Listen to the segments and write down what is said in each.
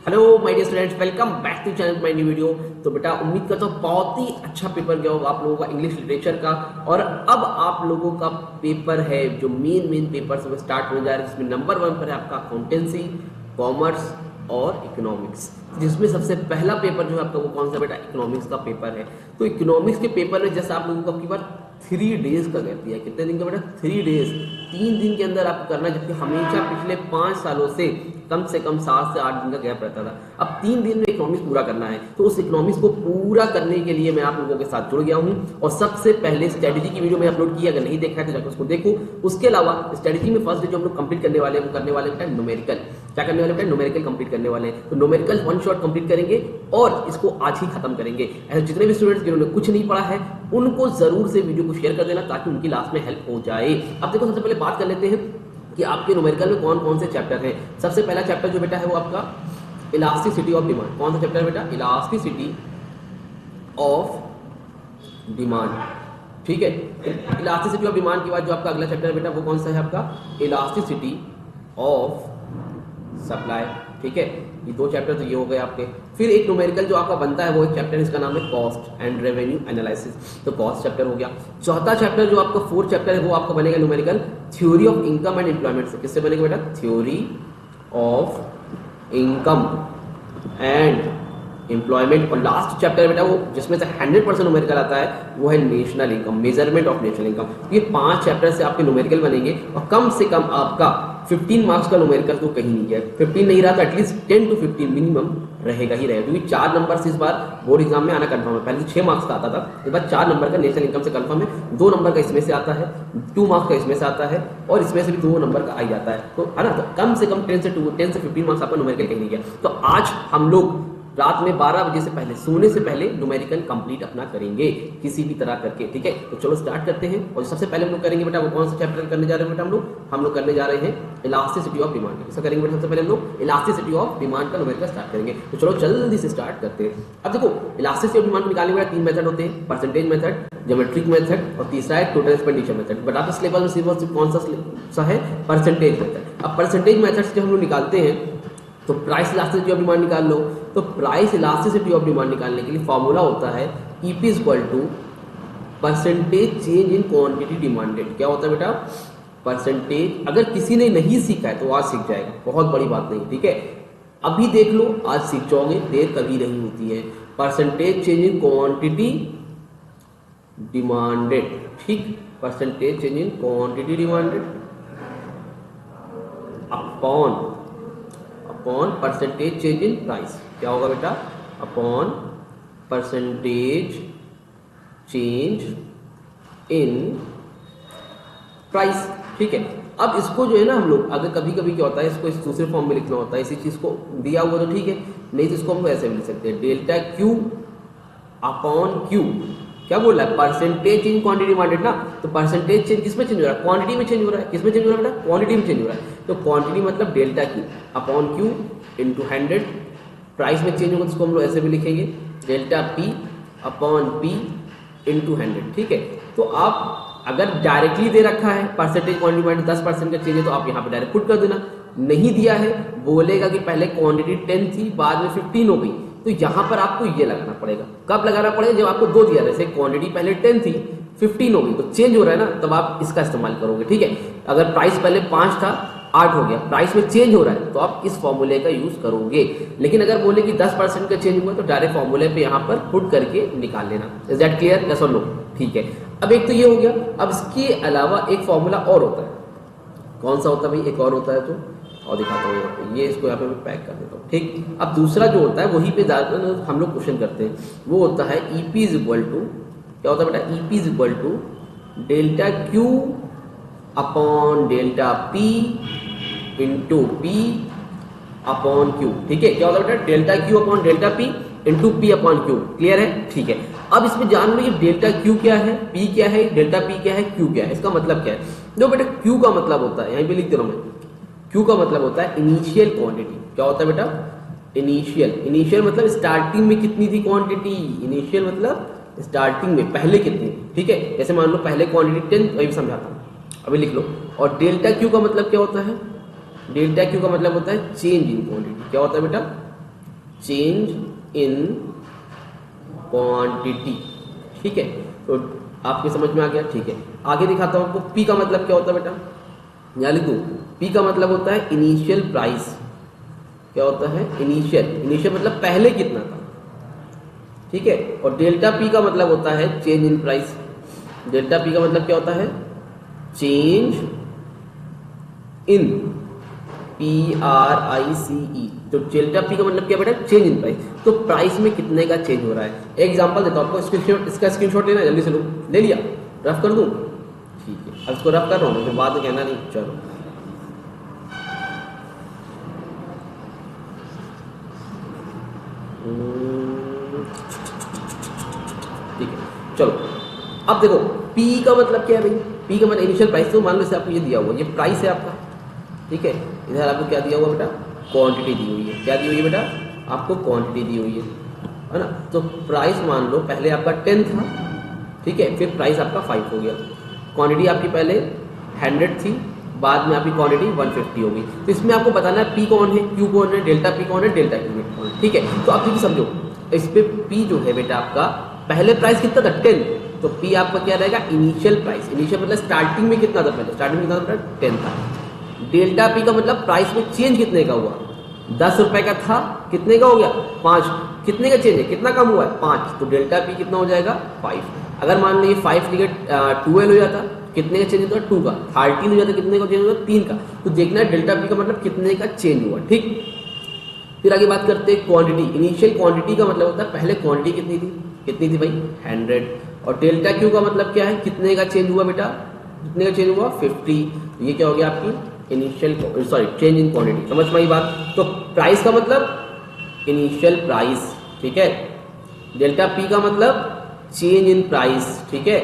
Hello my dear students, welcome back to channel my new video. तो बेटा उम्मीद करता हूँ बहुत ही अच्छा पेपर गया होगा आप लोगों का इंग्लिश लिटरेचर का। और अब आप लोगों का पेपर है जो मेन पेपर से स्टार्ट होने जा रहा है, जिसमें नंबर 1 पर है आपका अकाउंटेंसी, कॉमर्स और इकोनॉमिक्स। जिसमें सबसे पहला पेपर जो है आपका वो कौन सा बेटा, इकोनॉमिक्स का पेपर है। तो इकोनॉमिक्स के पेपर में जैसे आप लोगों को आपकी बार 3 डेज का गैप दिया है। कितने दिन का बेटा, 3 डेज। 3 दिन के अंदर आपको करना है, जबकि हमेशा पिछले 5 सालों से कम 7 से 8 दिन का गैप रहता था। अब 3 दिन में इकोनॉमिक्स पूरा करना है। तो उस इकोनॉमिक्स को पूरा करने के लिए मैं आप लोगों के साथ जुड़ गया हूं और सबसे पहले स्ट्रेटेजी की वीडियो में अपलोड की। अगर नहीं देखा है तो जाकर उसको देखो। उसके अलावा स्ट्रेटेजी में फर्स्ट डे जो हम लोग कंप्लीट करने वाले हैं वो करने वाले बेटा न्यूमेरिकल। क्या करने वाले बेटा, न्यूमेरिकल कंप्लीट करने वाले हैं। तो न्यूमेरिकल 1 शॉट कंप्लीट करेंगे और इसको आज ही खत्म करेंगे। ऐसे जितने भी स्टूडेंट्स जिन्होंने कुछ नहीं पढ़ा है उनको जरूर से वीडियो को शेयर कर देना ताकि उनकी लास्ट में हेल्प हो जाए। अब देखो सबसे पहले बात कर लेते हैं कि आपके न्यूमेरिकल में कौन कौन से चैप्टर हैं। सबसे पहला चैप्टर जो बेटा है वो आपका इलास्टिसिटी ऑफ डिमांड। कौन सा चैप्टर है बेटा, इलास्टिसिटी ऑफ डिमांड। ठीक है, इलास्टिसिटी ऑफ डिमांड के बाद जो आपका अगला चैप्टर है बेटा वो कौन सा है आपका, इलास्टिसिटी ऑफ सप्लाई। ठीक है, ये 2 चैप्टर तो ये हो गए आपके। फिर एक न्यूमेरिकल जो आपका बनता है वो एक चैप्टर, इसका नाम है कॉस्ट एंड रेवेन्यू एनालिसिस। तो कॉस्ट चैप्टर हो गया। चौथा चैप्टर जो आपका 4th चैप्टर है वो आपका बनेगा numerical theory of income and employment से। किससे बनेगा बेटा, theory of income and employment. और लास्ट चैप्टर बेटा वो जिसमें से 100% न्यूमेरिकल आता है वो है national income, measurement of national income. ये 5 चैप्टर से आपके न्यूमेरिकल बनेंगे और कम से कम आपका 15 मार्क्स का न्यूमेरिकल तो कहीं नहीं गया। 15 नहीं रहा तो एटलीस्ट 10 to 15 मिनिमम रहेगा ही रहेगा, क्योंकि 4 नंबर से इस बार बोर्ड एग्जाम में आना कंफर्म है। पहले 6 मार्क्स का आता था, इस बार 4 नंबर का नेशनल इनकम से कंफर्म है। 2 नंबर का इसमें से आता है, 2 मार्क्स का इसमें से आता है और इसमें से भी 2 नंबर का आ जाता है। तो है ना, तो कम से कम 10 से 15 मार्क्स आपका न्यूमेरिकल कहीं नहीं गया। तो आज हम लोग रात में 12 बजे से पहले, सोने से पहले न्यूमेरिकल कंप्लीट अपना करेंगे किसी भी तरह करके। ठीक है, तो चलो स्टार्ट करते हैं। और सबसे पहले हम लोग करेंगे बेटा वो कौन सा चैप्टर करने जा रहे हैं बेटा, हम लोग करने जा रहे हैं इलास्टिसिटी ऑफ डिमांड। कैसा करेंगे बेटा, सबसे पहले हम लोग इलास्टिसिटी ऑफ डिमांड का न्यूमेरिकल स्टार्ट करेंगे। तो चलो जल्दी से स्टार्ट करते हैं। अब देखो इलास्टिसिटी ऑफ डिमांड को निकालने वाले 3 मेथड होते हैं, परसेंटेज मेथड, ज्योमेट्रिक मेथड और तीसरा है टोटल एक्सपेंडिचर मेथड। बट आप सिलेबस में सिर्फ कौन सा है, परसेंटेज मेथड। अब परसेंटेज मेथड से जब हम लोग निकालते हैं तो प्राइस इलास्टिसिटी ऑफ डिमांड निकाल लो। तो प्राइस इलास्टिसिटी ऑफ डिमांड निकालने के लिए फॉर्मूला होता है EP equal to percentage change in quantity demanded. क्या होता है बेटा, परसेंटेज। अगर किसी ने नहीं सीखा है तो आज सीख जाएगा, बहुत बड़ी बात नहीं। ठीक है, अभी देख लो, आज सीख जाओगे, देर कभी नहीं होती है। Percentage change in quantity demanded. ठीक, percentage change in quantity demanded upon percentage change in price. क्या होगा बेटा, upon percentage change in price. ठीक है, अब इसको जो है ना हम लोग अगर कभी कभी क्या होता है, इसको इस दूसरे फॉर्म में लिखना होता है। इसी चीज को दिया हुआ तो ठीक है, नहीं तो इसको हम ऐसे भी लिख सकते हैं, डेल्टा Q अपॉन Q। क्या बोला है, परसेंटेज चेंज क्वांटिटी डिमांडेड ना। तो परसेंटेज चेंज किसमें चेंज हो रहा है, क्वांटिटी में चेंज हो रहा है। किसमें चेंज हो रहा है बेटा, क्वांटिटी में चेंज हो रहा है। तो क्वांटिटी मतलब delta Q upon Q into 100। Price में चेंज होगा तो इसको हम लोग ऐसे भी लिखेंगे, delta P upon P into 100। ठीक है, तो आप अगर डायरेक्टली दे रखा है परसेंटेज क्वांटिटी डिमांड 10% का चेंज है तो आप यहाँ पे डायरेक्ट पुट कर देना। नहीं दिया है, बोलेगा कि पहले क्वांटिटी 10 थी बाद में 15 हो गई, तो यहां पर आपको ये लगाना पड़ेगा। कब लगाना पड़ेगा, जब आपको 2 दिया, जैसे क्वांटिटी पहले 10 थी 15 हो गई तो चेंज हो रहा है ना, तब आप इसका इस्तेमाल करोगे। ठीक है, अगर प्राइस पहले 5 था 8 हो गया, प्राइस में चेंज हो रहा है तो आप इस फॉर्मूले का यूज करोगे। लेकिन अगर बोले कि 10% का चेंज हुआ तो डायरेक्ट फॉर्मूले पे यहाँ पर पुट करके निकाल लेना। इज दैट क्लियर, यस और नो? ठीक है, अब एक तो ये हो गया। अब इसके अलावा एक फॉर्मूला और होता है। कौन सा होता है भाई, एक और होता है, तो और दिखाता हूँ यहाँ पे। ये इसको यहाँ पे मैं पैक कर देता हूँ। ठीक, अब दूसरा जो होता है वही पे ज्यादातर हम लोग क्वेश्चन करते हैं, वो होता है EP इज इक्वल टू, क्या होता है बेटा, EP is equal to delta Q upon delta P into P upon Q। ठीक है, क्या होता है बेटा, delta Q upon delta P into P upon Q। Clear है? ठीक है, अब इसमें जान लो ये डेल्टा Q क्या है, P क्या है, डेल्टा P क्या है, Q क्या है। इसका मतलब क्या है, जो बेटा Q का मतलब होता है, यहीं पे लिख दे रहा हूं मैं, Q का मतलब होता है इनिशियल क्वांटिटी। क्या होता है बेटा, इनिशियल मतलब स्टार्टिंग में कितनी थी क्वांटिटी, इनिशियल मतलब स्टार्टिंग में पहले कितनी। ठीक है, जैसे मान लो पहले क्वांटिटी 10, वही समझाता हूँ, अभी लिख लो। और डेल्टा Q का मतलब क्या होता है, डेल्टा Q का मतलब होता है चेंज इन क्वांटिटी। क्या होता है बेटा, चेंज इन क्वांटिटी। ठीक है, तो आपके समझ में आ गया। ठीक है, आगे दिखाता हूँ आपको। पी का मतलब क्या होता है बेटा, यहाँ लिख दूँ। पी का मतलब होता है इनिशियल प्राइस। क्या होता है? इनिशियल मतलब पहले कितना था। ठीक है, और डेल्टा पी का मतलब होता है change in price. Delta P का मतलब क्या होता है? Change in, PRICE। तो डेल्टा पी का मतलब क्या बेटा? Change in price. तो प्राइस में कितने का चेंज हो रहा है। एग्जांपल देता हूँ आपको, स्क्रीनशॉट, इसका स्क्रीनशॉट लेना, जल्दी से लो। ले लिया? रफ कर दूँ? ठीक है, अब इसको रफ कर रहा हूँ, फिर बाद में कहना नहीं। चलो, ठीक है, चलो। अब देखो, P का मतलब क्या है भाई? P का मतलब इनिशियल प्राइस। तो मान लो, आपको ये दिया हुआ, ये प्राइस है आपका। ठीक है, इधर आपको क्या दिया हुआ बेटा? क्वांटिटी दी हुई है। क्या दी हुई है बेटा? आपको क्वांटिटी दी हुई है ना। तो प्राइस मान लो पहले आपका 10 था। ठीक है, फिर प्राइस आपका 5 हो गया। क्वांटिटी आपकी पहले 100 थी, बाद में आपकी क्वांटिटी 150 होगी। तो इसमें आपको बताना है P कौन है, Q कौन है, डेल्टा P कौन है, डेल्टा Q कौन है। ठीक है, तो आप ठीक समझो, इस पे P जो है बेटा आपका, पहले प्राइस कितना था? 10। तो P आपका क्या रहेगा? Initial price. इनिशियल मतलब स्टार्टिंग में कितना था? पहले स्टार्टिंग में कितना था? 10 था। डेल्टा P का मतलब प्राइस में चेंज कितने का हुआ? 10 रुपए का था, कितने का हो गया? 5। कितने का चेंज है? कितना कम हुआ है? 5। तो डेल्टा P कितना हो जाएगा? 5। अगर मान लीजिए 5 की 12 हो जाता, कितने का चेंज होता? 2 का। 13 हो जाता, कितने का चेंज होता? 3 का। तो देखना है डेल्टा P का मतलब कितने का चेंज हुआ। ठीक, फिर आगे बात करते हैं क्वांटिटी। इनिशियल क्वांटिटी का मतलब होता है पहले क्वांटिटी कितनी थी? कितनी थी भाई? 100। और डेल्टा Q का मतलब क्या है? कितने का चेंज हुआ बेटा? कितने का चेंज हुआ? 50। तो ये क्या हो गया आपकी initial, sorry, change in quantity. समझ में आई बात? तो प्राइस का मतलब इनिशियल प्राइस। ठीक है, डेल्टा P का मतलब चेंज इन प्राइस। ठीक है,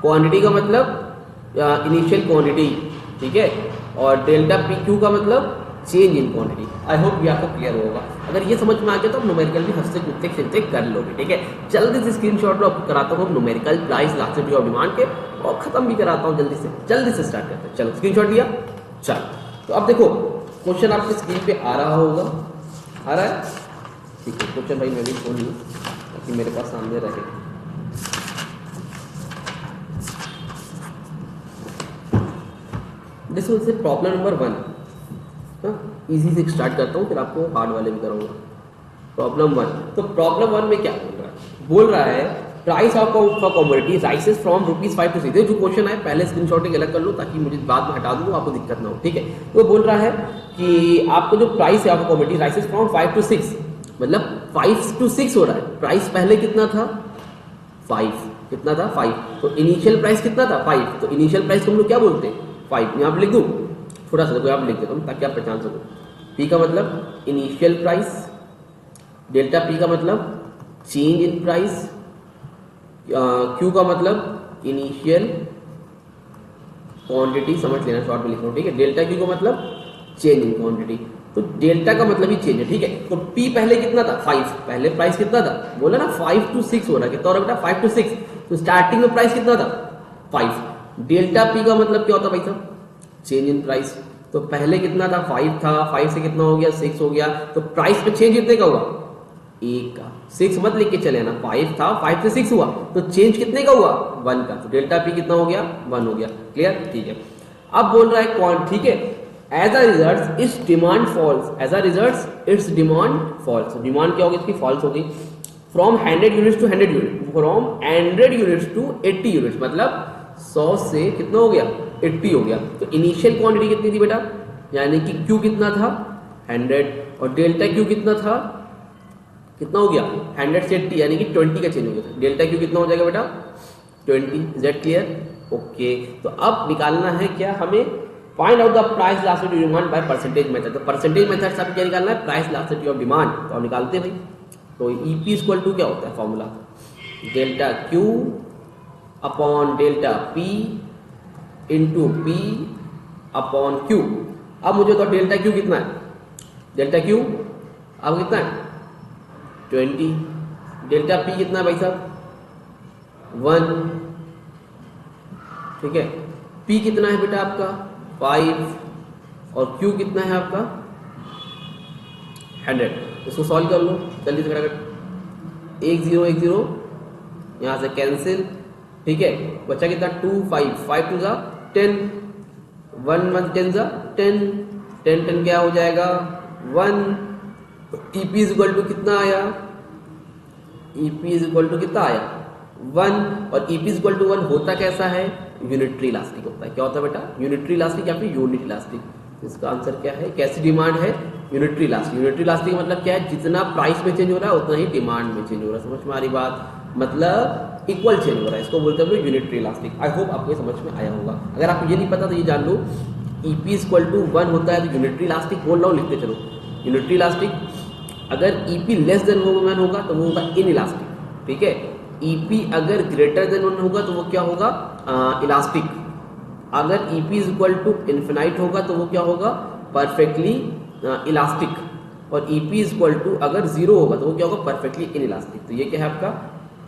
क्वांटिटी का मतलब इनिशियल क्वांटिटी। ठीक है, और डेल्टा PQ का मतलब change in quantity. I hope ये आपको क्लियर होगा। अगर ये समझ में आ गया तो आप न्यूमेरिकल भी हंसते कूदते खेलते कर लोगे। ठीक है, जल्दी से स्क्रीनशॉट लो, आपको कराता हूँ numerical price last of demand के, और खत्म भी कराता हूँ। जल्दी से स्टार्ट करते हैं। चलो, स्क्रीनशॉट लिया। चलो, तो अब देखो, क्वेश्चन आपकी स्क्रीन पे आ रहा होगा। आ रहा है? ठीक है, क्वेश्चन भाई मैं भी खोल लूँ ताकि मेरे पास सामने रहे। जैसे उससे प्रॉब्लम नंबर 1, इजी से स्टार्ट करता हूँ, फिर आपको हार्ड वाले भी कराऊंगा। प्रॉब्लम 1। तो प्रॉब्लम 1 में क्या बोल रहा है? बोल रहा है price of commodity राइसेस from ₹5 to 6। जो क्वेश्चन है पहले स्क्रीनशॉट अलग कर लो ताकि मुझे बाद में हटा दूँ, आपको दिक्कत ना हो। ठीक है, तो बोल रहा है कि आपको जो प्राइस है ऑफ कमोडिटी राइसेस फ्रॉम 5 to 6, मतलब 5 to 6 हो रहा है। प्राइस पहले कितना था? 5। कितना था? 5। तो इनिशियल प्राइस कितना था? 5। तो इनिशियल प्राइस को हम लोग क्या बोलते हैं? 5। यहाँ पे लिख दूँ, थोड़ा सा देखो, यहाँ पे लिख देता हूँ ताकि आप पहचान सको। P का मतलब इनिशियल प्राइस, डेल्टा P का मतलब चेंज इन प्राइस, Q का मतलब इनिशियल क्वांटिटी। समझ लेना, शॉर्ट में लिख रहा हूँ। ठीक है, डेल्टा Q का मतलब चेंज इन क्वांटिटी। तो डेल्टा का मतलब ही चेंज है। ठीक है, तो P पहले कितना था? 5। पहले प्राइस कितना था? बोला ना 5 to 6 हो रहा है। कितना हो रहा है बेटा? 5 to 6। तो स्टार्टिंग में प्राइस कितना था? 5। डेल्टा P का मतलब क्या होता है भाई साहब? Change in price. तो पहले कितना था? 5 था, 5 से कितना हो गया? 6 हो गया। तो प्राइस पे चेंज कितने का हुआ? 1 का। 6 मत लिख के चले ना, 5 था, 5 से 6 हुआ, तो चेंज कितने का हुआ? 1 का। तो डेल्टा P कितना हो गया? 1 हो गया। क्लियर? ठीक है, अब बोल रहा है कौन? ठीक है, as a result its demand falls. As a result its demand falls. Demand क्या होगी इसकी? फॉल्स हो गई। From 100 units to 100 unit, from 100 units to 80 units, मतलब 100 से कितना हो गया? 80 हो गया। तो इनिशियल क्वांटिटी कितनी थी बेटा? यानी कि Q कितना था? 100। और डेल्टा Q कितना था? कितना हो गया? 100 से 80, यानी कि 20 का चेंज हो गया। डेल्टा Q कितना हो जाएगा बेटा? 20। Is that clear? ओके, तो अब निकालना है क्या हमें? Find out the price elasticity of demand by percentage method. तो परसेंटेज मेथड से क्या निकालना है? Price elasticity of demand. तो निकालते हैं भाई। तो EP इक्वल टू क्या होता है formula? Delta Q upon delta P into P upon Q। अब मुझे तो डेल्टा Q कितना है? डेल्टा Q अब कितना है? 20। डेल्टा P कितना है भाई साहब? 1। ठीक है, P कितना है बेटा आपका? 5। और Q कितना है आपका? 100। इसको सॉल्व कर लो जल्दी से फटाफट। 1 0 1 0 यहाँ से कैंसिल, ठीक है, बचा कितना 2 5 5 2 जा 10, 1 1 10 जा 10 10 10 क्या हो जाएगा 1। EP इज इक्वल टू कितना आया, EP इज इक्वल टू कितना आया 1। और EP इज इक्वल टू 1 होता कैसा है, यूनिटरी इलास्टिक होता है। क्या होता है बेटा, यूनिटरी इलास्टिक या फिर यूनिट इलास्टिक। इसका आंसर क्या है, कैसी डिमांड है, यूनिटरी इलास्टिक। यूनिटरी इलास्टिक मतलब क्या है, जितना प्राइस में चेंज हो रहा है उतना ही डिमांड में चेंज हो रहा है। समझ में आ रही बात, मतलब इक्वल चेंज हो रहा है, इसको बोलते हैं यूनिटरी इलास्टिक। आई होप आपको समझ में आया होगा। अगर आपको ये नहीं पता तो ये जान लो, EP इक्वल टू 1 होता है तो यूनिटरी इलास्टिक बोल रहा हूँ, लिखते चलो यूनिटरी इलास्टिक। अगर EP लेस देन 1 होगा तो वो होगा इन इलास्टिक, ठीक है। EP अगर ग्रेटर देन 1 होगा तो वो क्या होगा, इलास्टिक। अगर EP is equal to infinite होगा तो वो क्या होगा, परफेक्टली इलास्टिक। और EP इज इक्वल टू अगर 0 होगा तो वो क्या होगा, परफेक्टली इन इलास्टिक। तो ये क्या है आपका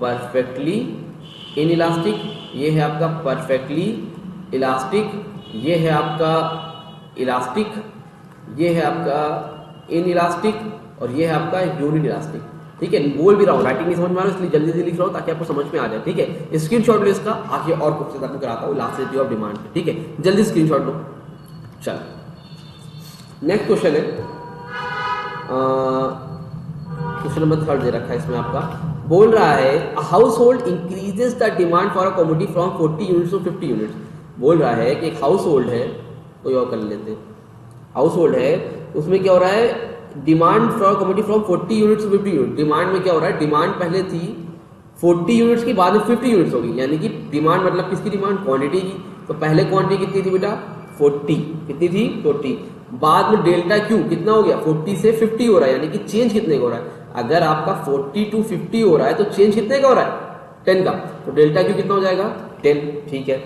परफेक्टली इन इलास्टिक, ये है आपका परफेक्टली इलास्टिक, ये है आपका इलास्टिक, ये है आपका इन इलास्टिक, और ये है आपका यूनिट इलास्टिक। ठीक है, बोल भी रहा हूँ, राइटिंग नहीं समझ में आ रहा है इसलिए जल्दी जल्दी लिख रहा हूँ ताकि आपको समझ में आ जाए। ठीक है, स्क्रीनशॉट लो इसका, आगे और क्वेश्चन आपको कराता हूँ इलास्टिसिटी ऑफ डिमांड। ठीक है, जल्दी स्क्रीनशॉट लो। चलो नेक्स्ट क्वेश्चन है, क्वेश्चन नंबर 3 दे रखा है इसमें आपका। बोल रहा है household increases the demand for a commodity from 40 units to 50 units. बोल रहा है कि एक हाउस होल्ड है, कोई और कर लेते हैं, हाउस होल्ड है, उसमें क्या हो रहा है, demand for commodity from 40 units to 50 unit. Demand में क्या हो रहा है, डिमांड पहले थी 40 यूनिट्स की, बाद में 50 यूनिट्स होगी, यानी कि डिमांड मतलब किसकी डिमांड, क्वांटिटी की। तो पहले क्वांटिटी कितनी थी बेटा, 40, कितनी थी 40, बाद में डेल्टा क्यू कितना हो गया, 40 से 50 हो रहा है, यानी कि चेंज कितने का हो रहा है। अगर आपका 40 टू 50 हो रहा है तो चेंज कितने का हो रहा है, 10 का, तो डेल्टा क्यू कितना हो जाएगा 10। ठीक है,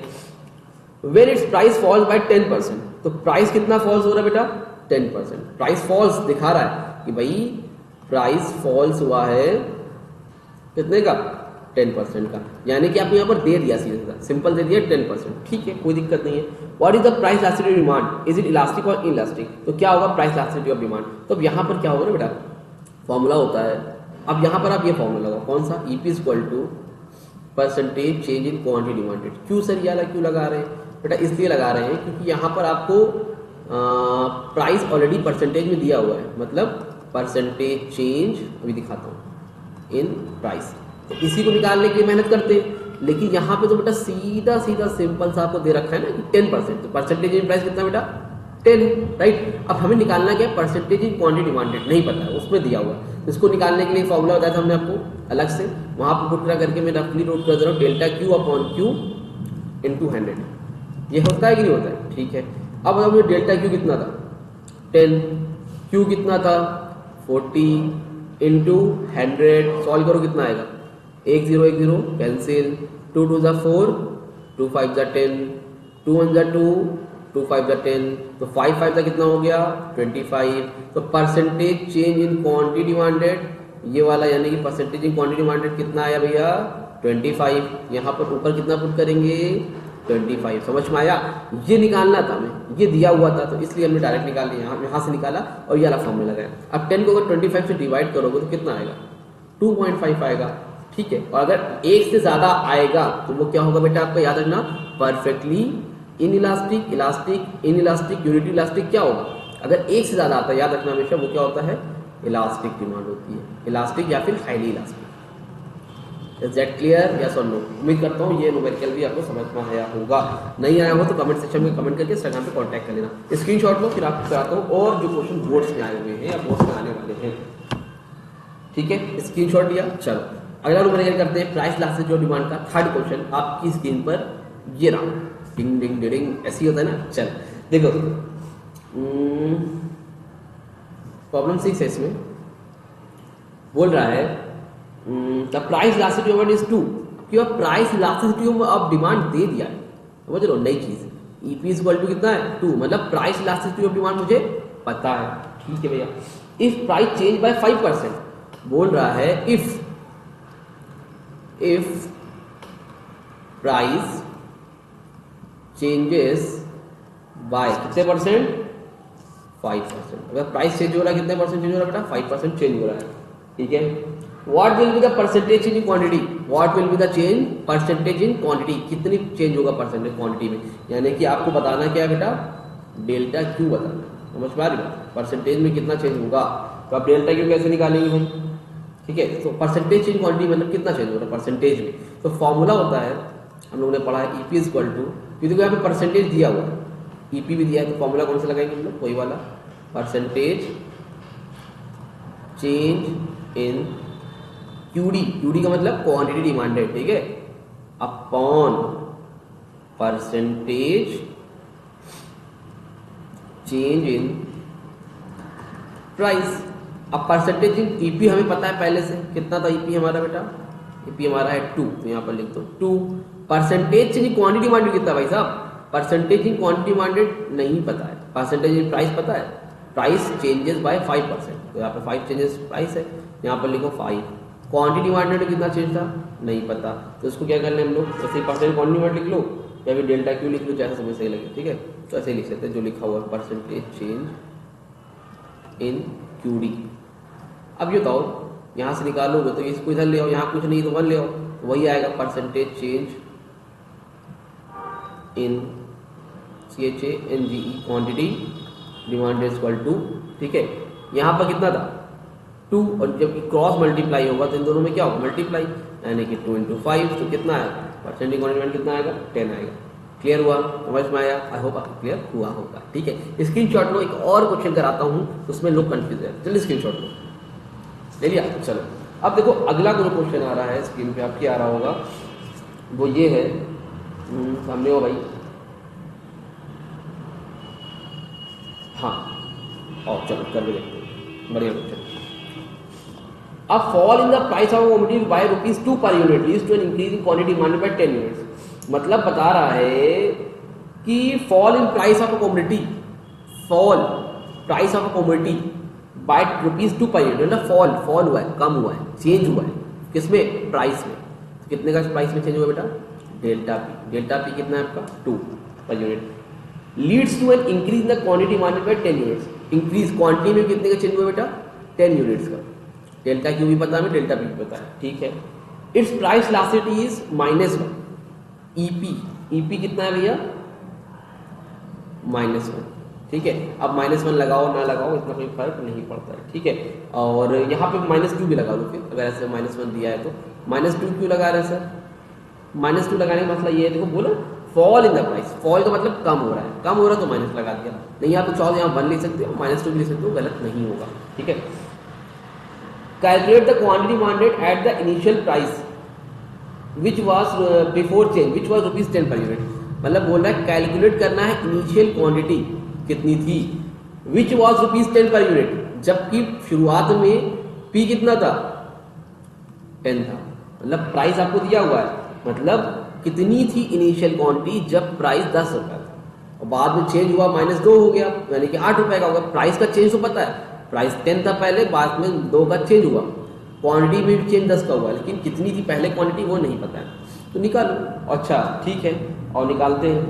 when its price falls by 10%, तो प्राइस कितना फॉल्स हो रहा है बेटा, 10%। प्राइस फॉल्स दिखा रहा है कि भाई प्राइस फॉल्स हुआ है कितने का, 10% का, यानी कि आपको यहाँ पर दे दिया, सीधा सिंपल दे दिया 10%। ठीक है, कोई दिक्कत नहीं है। What is the price elasticity of demand, is it elastic और इनइलास्टिक। तो क्या होगा प्राइस इलास्टिसिटी ऑफ डिमांड, तो अब यहाँ पर क्या होगा ना बेटा, फॉर्मूला होता है। अब यहाँ पर आप ये फॉर्मूला लगाओ, कौन सा, EP equal to percentage change in quantity demanded. क्यों सर ये वाला क्यों लगा रहे हैं बेटा, इसलिए लगा रहे हैं क्योंकि यहाँ पर आपको प्राइस ऑलरेडी परसेंटेज में दिया हुआ है, मतलब परसेंटेज चेंज, अभी दिखाता हूँ, इन प्राइस। तो इसी को निकालने के लिए मेहनत करते हैं, लेकिन यहाँ पे तो बेटा सीधा सीधा सिंपल सा आपको दे रखा है ना कि 10%, तो परसेंटेज इन प्राइस कितना बेटा 10, राइट। अब हमें निकालना क्या है, परसेंटेज इन क्वांटिटी डिमांडेड, नहीं पता है, उसमें दिया हुआ है। इसको निकालने के लिए फॉर्मूला बताया था हमने आपको अलग से, वहाँ पर पुट करा करके मैं रफली नोट कर दे रहा हूँ, delta Q upon Q into 100। ये होता है कि नहीं होता है, ठीक है। अब बताओ डेल्टा क्यू कितना था 10, क्यू कितना था 40 इंटू 100, सॉल्व करो कितना आएगा, 1 0 1 0 कैंसिल, 2 2 जा 4, 2 5 जा 10, 2 1 जा 2, 2 5 जा 10, तो 5 5 जा कितना हो गया 25। तो percentage change in quantity demanded, ये वाला यानी कि परसेंटेज इन क्वांटिटी डिमांडेड कितना आया भैया 25। यहाँ पर ऊपर कितना पुट करेंगे 25। समझ में आया, ये निकालना था हमें, ये दिया हुआ था, तो इसलिए हमने डायरेक्ट निकाल लिया, यहाँ से निकाला और ये वाला फॉर्मूला लगाया। अब 10 को अगर 25 से डिवाइड करोगे तो कितना आएगा 2.5 आएगा। ठीक है, और अगर 1 से ज्यादा आएगा तो वो क्या होगा बेटा, आपका याद रखना, perfectly in elastic, elastic, in elastic, unity elastic क्या होगा। अगर 1 से ज्यादा आता है, याद रखना हमेशा, वो क्या होता है, इलास्टिक डिमांड होती है, इलास्टिक या फिर highly elastic. Is that clear, yes और नो। उम्मीद करता हूँ ये न्यूमेरिकल भी आपको समझ में आया होगा। नहीं आया हो तो कमेंट सेक्शन में कमेंट करके इंस्टाग्राम पे कांटेक्ट कर लेना। स्क्रीनशॉट लो, फिर आपको कराता हूँ और जो क्वेश्चन बोर्ड्स में आए हुए हैं या बोर्ड्स में आने वाले हैं। ठीक है, स्क्रीनशॉट लिया। चलो अगला न्यूमेरिकल करते हैं, प्राइस इलास्टिसिटी ऑफ डिमांड का थर्ड क्वेश्चन आपकी स्क्रीन पर ये रहा, डिंग डिंग डिंग, ऐसे होता है ना। चल देखो, प्रॉब्लम 6 है, इसमें बोल रहा है the price elasticity of is 2, क्यों प्राइस इलास्टिसिटी ऑफ डिमांड दे दिया है, समझ लो नई चीज। EP इज इक्वल टू कितना है 2, मतलब प्राइस इलास्टिसिटी ऑफ डिमांड मुझे पता है। ठीक है भैया, इफ प्राइस चेंज बाय 5%, बोल रहा है इफ प्राइस चेंजेस बाय कितने %, 5%। अगर प्राइस चेंज हो रहा है कितने परसेंट चेंज हो रहा है बेटा? 5% चेंज हो रहा है, ठीक है। What will be the percentage in quantity? What will be the change percentage in quantity? कितनी चेंज होगा परसेंटेज क्वांटिटी में? यानी कि आपको बताना क्या है बेटा? डेल्टा क्यू बताना, समझ पा रही हो? परसेंटेज में कितना चेंज होगा, तो आप डेल्टा क्यू कैसे निकालेंगे भाई? ठीक है, तो परसेंटेज इन क्वांटिटी मतलब कितना चेंज हो रहा है परसेंटेज में। तो फॉर्मूला होता है, हम लोगों ने पढ़ा है ईपी इक्वल टू, क्योंकि यहाँ पे परसेंटेज दिया हुआ है, ईपी भी दिया है, तो फॉर्मूला कौन सा लगाएंगे हम लोग? वही वाला, परसेंटेज चेंज इन क्यूडी। क्यूडी का मतलब क्वांटिटी डिमांडेड, ठीक है, upon percentage change in price. अब परसेंटेज इन ईपी हमें पता है पहले से, कितना था ईपी हमारा बेटा? ईपी हमारा है 2, तो यहाँ पर लिख दो 2। Percentage change in quantity demanded कितना भाई साहब? परसेंटेज इन क्वांटिटी डिमांडेड नहीं पता है, परसेंटेज इन प्राइस पता है, प्राइस चेंजेस बाय 5%, तो यहाँ पे 5 चेंजेस प्राइस है, यहाँ पर लिखो 5। क्वांटिटी डिमांडेड कितना चेंज था? नहीं पता, तो इसको क्या करना है हम लोग? जैसे परसेंट क्वांटिटी डिमांड लिख लो या फिर डेल्टा क्यू लिख लो, जैसा समझ सही लगे, ठीक है। तो ऐसे लिख सकते हैं जो लिखा हुआ है, परसेंटेज चेंज इन क्यूडी। अब ये बताओ, यहाँ से निकालोगे तो इसको इधर ले आओ, यहाँ कुछ नहीं तो 1 ले आओ, तो वही आएगा percentage change in CHANGE quantity demand equal to, ठीक है। यहाँ पर कितना था? 2, और जब क्रॉस मल्टीप्लाई होगा तो इन दोनों में क्या होगा? मल्टीप्लाई, यानी कि 2 × 5, तो कितना आएगा? परसेंटेज क्वांटिटी डिमांड कितना आएगा? 10 आएगा। क्लियर हुआ? समझ में आया? आई होप आपको क्लियर हुआ होगा, ठीक है। स्क्रीनशॉट लो, एक और क्वेश्चन कराता हूँ, उसमें लोग कंफ्यूज है, चलिए स्क्रीनशॉट लो, ले लिया? चलो अब देखो अगला जो क्वेश्चन आ रहा है स्क्रीन पे आपके आ रहा होगा, वो ये है, सामने हो भाई, हाँ, और चलो कर भी देखते हैं, बढ़िया question. A fall in the price of commodity by ₹2 per unit leads to an increase in quantity demanded by 10 units। मतलब बता रहा है कि fall in price of a commodity, fall price of a commodity by ₹2 per unit, मतलब fall हुआ है, कम हुआ है, चेंज हुआ है, किसमें? प्राइस में। तो कितने का प्राइस में चेंज हुआ बेटा? Delta P. डेल्टा पी कितना है आपका? 2 per unit. Leads to an increase in the quantity demanded by 10 units. Increase quantity में कितने का चेंज हुआ बेटा? 10 यूनिट्स का। डेल्टा क्यू भी पता है, डेल्टा पी भी पता है, ठीक है। It's price elasticity is -1। EP कितना है भैया? -1, ठीक है। अब -1 लगाओ ना लगाओ इतना कोई फर्क नहीं पड़ता है, ठीक है। और यहाँ पे -2 भी लगा लो फिर, अगर ऐसे -1 दिया है तो। -2 क्यों लगा रहे हैं सर? -2 लगाने का मतलब ये है, देखो बोलो fall in the price, fall का मतलब कम हो रहा है, कम हो रहा है तो माइनस लगा दिया। नहीं आप तो चाहो यहाँ 1 ले सकते हो, -2 भी ले सकते हो, गलत नहीं होगा, ठीक है। Calculate the quantity demanded at the initial price which was before change which was ₹10 per unit. मतलब बोल रहा है कैलकुलेट करना है इनिशियल क्वांटिटी कितनी थी, विच वाज ₹10 पर यूनिट, जबकि शुरुआत में पी कितना था? 10 था। मतलब प्राइस आपको दिया हुआ है, मतलब कितनी थी इनिशियल क्वांटिटी जब प्राइस 10 रुपये था, और बाद में चेंज हुआ -2 हो गया, यानी कि 8 रुपये का होगा। प्राइस का चेंज तो पता है, प्राइस 10 था पहले, बाद में 2 का चेंज हुआ, क्वांटिटी में भी चेंज 10 का हुआ, लेकिन कितनी थी पहले क्वांटिटी वो नहीं पता है, तो निकालो। अच्छा ठीक है, और निकालते हैं।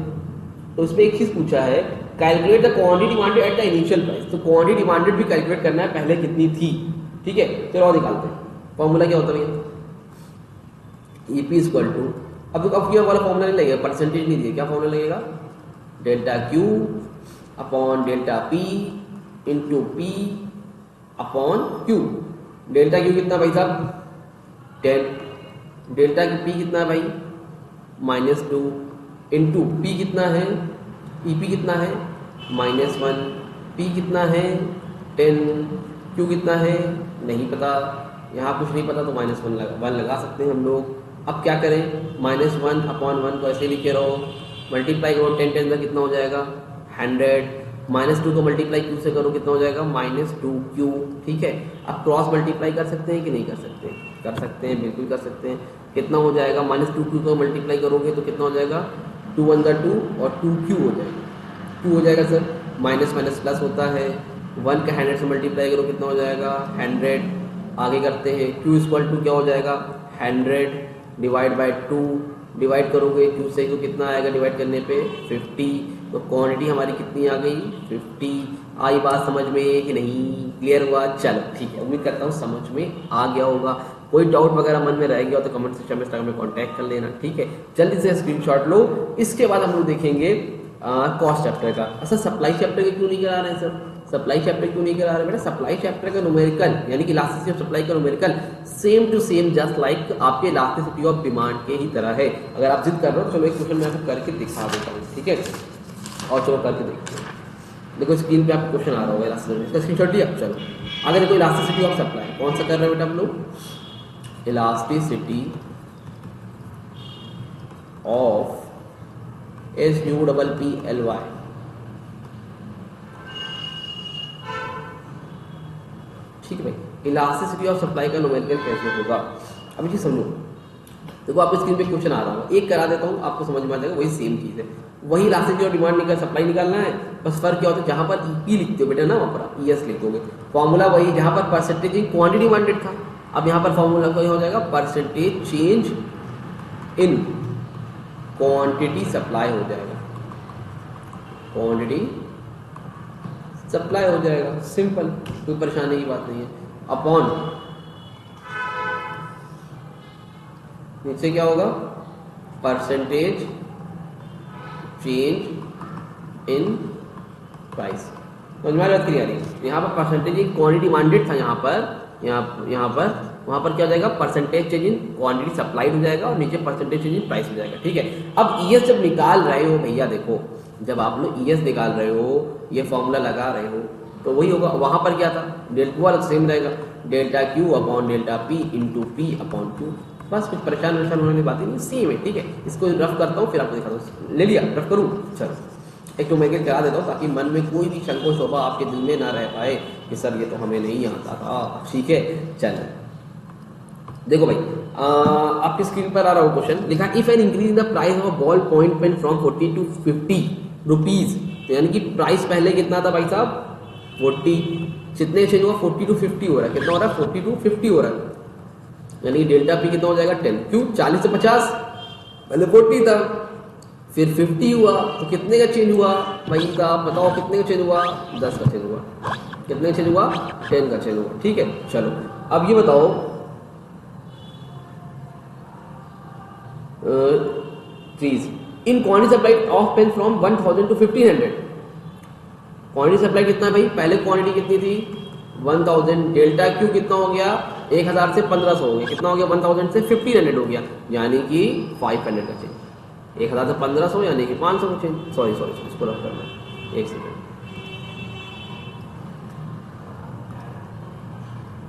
तो इसमें एक चीज़ पूछा है, calculate the quantity demanded at the initial price. तो क्वांटिटी डिमांडेड भी कैलकुलेट करना है, पहले कितनी थी, ठीक है। चलो और निकालते हैं। फॉर्मूला क्या होता है भैया? ईपी इक्वल टू, अब ये वाला फॉर्मूला नहीं लगेगा, परसेंटेज नहीं दिया, क्या फॉर्मूला लगेगा? Delta Q upon delta P into P upon Q. Delta Q कितना भाई साहब? 10। डेल्टा पी कितना है भाई? -2 इंटू पी कितना है? ईपी कितना है? -1। पी कितना है? 10। क्यू कितना है? नहीं पता, यहाँ कुछ नहीं पता तो -1 लगा सकते हैं हम लोग। अब क्या करें? -1 अपॉन 1 को ऐसे लिखे रहो, मल्टीप्लाई करो 10 10 का कितना हो जाएगा? 100। -2 को मल्टीप्लाई क्यू से करो कितना हो जाएगा? -2q, ठीक है। अब क्रॉस मल्टीप्लाई कर सकते हैं कि नहीं कर सकते? कर सकते हैं, बिल्कुल कर सकते हैं। कितना हो जाएगा? -2q को मल्टीप्लाई करोगे तो कितना हो जाएगा? 2 1 2 और 2q हो जाएगा। क्यू हो जाएगा सर, माइनस माइनस प्लस होता है। 1 का 100 से मल्टीप्लाई करो कितना हो जाएगा? 100। आगे करते हैं, q इक्वल टू क्या हो जाएगा? 100 डिवाइड बाई 2, डिवाइड करोगे q से तो कितना आएगा डिवाइड करने पे? 50। तो क्वांटिटी हमारी कितनी आ गई? 50। आई बात समझ में कि नहीं, क्लियर हुआ? चलो ठीक है, उम्मीद करता हूँ समझ में आ गया होगा। कोई डाउट वगैरह मन में रह गया तो कमेंट सेक्शन में इंस्टाग्राम में कांटेक्ट कर लेना, ठीक है। जल्दी से स्क्रीनशॉट लो। इसके बाद हम लोग देखेंगे कॉस्ट चैप्टर का। अच्छा, सप्लाई चैप्टर के क्यों नहीं करा रहे हैं सर? सप्लाई चैप्टर क्यों नहीं करा रहे बेटा? सप्लाई चैप्टर का न्यूमेरिकल यानी कि इलास्टिसिटी ऑफ सप्लाई का numerical same to same just like आपके इलास्टिसिटी ऑफ डिमांड के ही तरह है। अगर आप जिद कर रहे हो तो चलो एक क्वेश्चन मैं आपको करके दिखा देता हूँ, ठीक है। और चलो करके देखते हैं। देखो स्क्रीन पे आपको क्वेश्चन आ रहा होगा इलास्टिसिटी, इसका स्क्रीनशॉट लिया। चलो आगे देखो, इलास्टिसिटी ऑफ सप्लाई कौन सा कर रहे हैं बेटा हम लोग? Elasticity of SUPPLY। ठीक है भाई, इलास्टिसिटी ऑफ सप्लाई का न्यूमेरिकल कैसे होगा? अब ये समझो, देखो आपको स्क्रीन पे क्वेश्चन आ रहा होगा, एक करा देता हूँ आपको समझ में आ जाएगा। वही सेम चीज़ है, वही इलास्टिसिटी ऑफ डिमांड निकल सप्लाई निकालना है, बस फर्क क्या होता है, जहाँ पर EP लिखते हो बेटा ना वहाँ पर आप ES लिखोगे। फॉर्मूला वही, जहाँ पर परसेंटेज इन क्वांटिटी डिमांडेड था, अब यहाँ पर फॉर्मूला क्या हो जाएगा? Percentage change in quantity supply हो जाएगा, क्वांटिटी सप्लाई हो जाएगा। सिंपल, कोई परेशानी की बात नहीं है। अपॉन नीचे क्या होगा? Percentage change in price. समझ में आ रहा है? क्लियर है? यहाँ पर परसेंटेज इन क्वांटिटी डिमांडेड था, यहाँ पर वहाँ पर क्या हो जाएगा? Percentage change in quantity supplied हो जाएगा और नीचे परसेंटेज चेंज इन प्राइस हो जाएगा, ठीक है। अब ES जब निकाल रहे हो भैया, देखो जब आप लोग ES निकाल रहे हो, ये फॉर्मूला लगा रहे हो, तो वही होगा। वहाँ पर क्या था? डेल्टा वाला सेम रहेगा, delta Q upon delta P into P upon Q। बस कुछ परेशान होने की बात नहीं, सेम है, ठीक है। इसको रफ करता हूँ फिर आपको दिखाता हूँ। ले लिया? रफ करूँ? चलो एक न्यूमेरिकल करा देता हूँ ताकि मन में कोई भी शंको शोभा आपके दिल में ना रह पाए कि सर ये तो हमें नहीं आता था, ठीक है। चलो देखो भाई, आपकी स्क्रीन पर आ रहा हो क्वेश्चन, लिखा if an increase in the price of ball point pen from 40 to 50 rupees. तो यानी कि प्राइस पहले कितना था भाई साहब? 40, कितने चेंज हुआ? 40 to 50 हो रहा है। कितना हो रहा है? 40 to 50 हो रहा है, यानी डेल्टा P कितना हो जाएगा? 10। क्यों? 40 से 50, पहले 40 था, फिर 50 हुआ, तो कितने का चेंज हुआ भाई साहब? बताओ कितने का चेंज हुआ? 10 का चेंज हुआ। कितने का चेंज हुआ? 10 का चेंज हुआ, ठीक है। चलो अब ये बताओ, in quantity supply of pen from 1000 to 1500। Quantity supply कितना भाई? पहले क्वांटिटी कितनी थी? 1000। डेल्टा Q कितना हो गया? 1000 से 1500 हो गया। कितना हो गया? 1000 से 1500 हो गया, यानी कि 500 का चेंज। 1000 से 1500 यानी कि 500 का चेंज। सॉरी इसको रफ करना है, एक सेकेंड।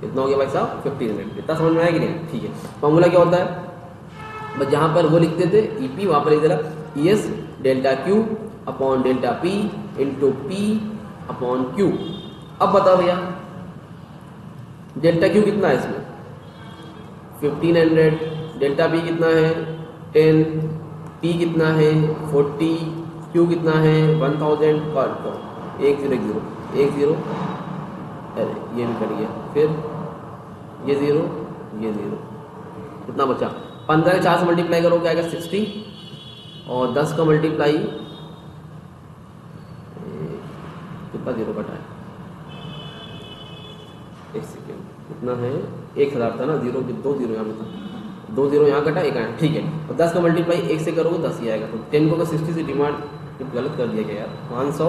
कितना हो गया भाई साहब? 1500। इतना समझ में आया कि नहीं? ठीक है। फॉर्मूला क्या होता है? बस जहाँ पर वो लिखते थे EP, वहाँ पर इधर ES delta Q upon delta P into P upon Q। अब बताओ भैया, डेल्टा Q कितना है इसमें? 1500। डेल्टा P कितना है? 10। P कितना है? 40। Q कितना है? 1000। काट 1 0 1 0, अरे ये भी कट गया, फिर ये 0 ये 0, कितना बचा? 15 के 4 से मल्टीप्लाई करो क्या आएगा? 60, और 10 का मल्टीप्लाई, कितना 0 कटा है? एक सेकेंड, कितना है? 1000 था ना, 0 2 0 यहाँ पे था, 2 0 यहाँ कटा, 1 आया, ठीक है। और 10 का मल्टीप्लाई 1 से करोगे 10 ही आएगा। तो 10 को 60 से डिमांड गलत कर दिया गया यार। 500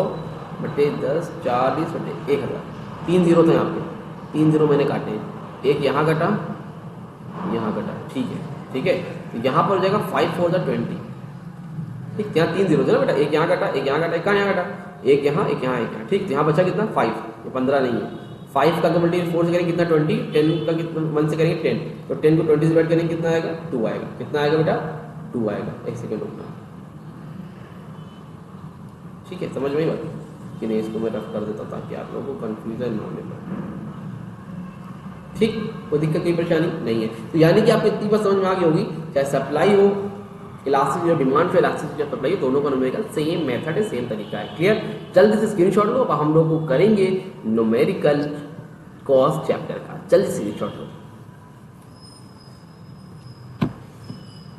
बटे 10 40 बटे 1000, 3 0 था यहाँ पे, 3 0 मैंने काटे, एक यहाँ कटा, यहाँ कटा, ठीक है, ठीक है। तो यहाँ पर हो जाएगा 5 4 20, ठीक। यहाँ 3 0 था ना बेटा, एक यहाँ कटा, एक यहाँ कटा, एक कहाँ यहाँ कटा, एक यहाँ, एक यहाँ, एक यहाँ, ठीक। तो यहाँ बचा कितना? 5, ये 15 नहीं है। 5 का तो मल्टीप्लाई 4 से करेंगे कितना? 20। 10 का कितना? 1 से करेंगे 10, तो 10 को 20 से डिवाइड करेंगे कितना आएगा? 2 आएगा। कितना आएगा बेटा? 2 आएगा। एक सेकेंड रुकना, ठीक है। समझ में ही बात कि नहीं? इसको मैं रफ कर देता ताकि आप लोगों को कंफ्यूजन ना होने पाए, ठीक। कोई दिक्कत कोई परेशानी नहीं है। तो यानी कि आपको इतनी बात समझ में आ गई होगी, चाहे सप्लाई हो, इलास्टिक जो डिमांड हो, इलास्टिक जो सप्लाई हो, दोनों का न्यूमेरिकल सेम मेथड है, सेम तरीका है। क्लियर? जल्दी से स्क्रीनशॉट लो। अब हम लोग को करेंगे न्यूमेरिकल कॉस्ट चैप्टर का, जल्दी से स्क्रीनशॉट लो।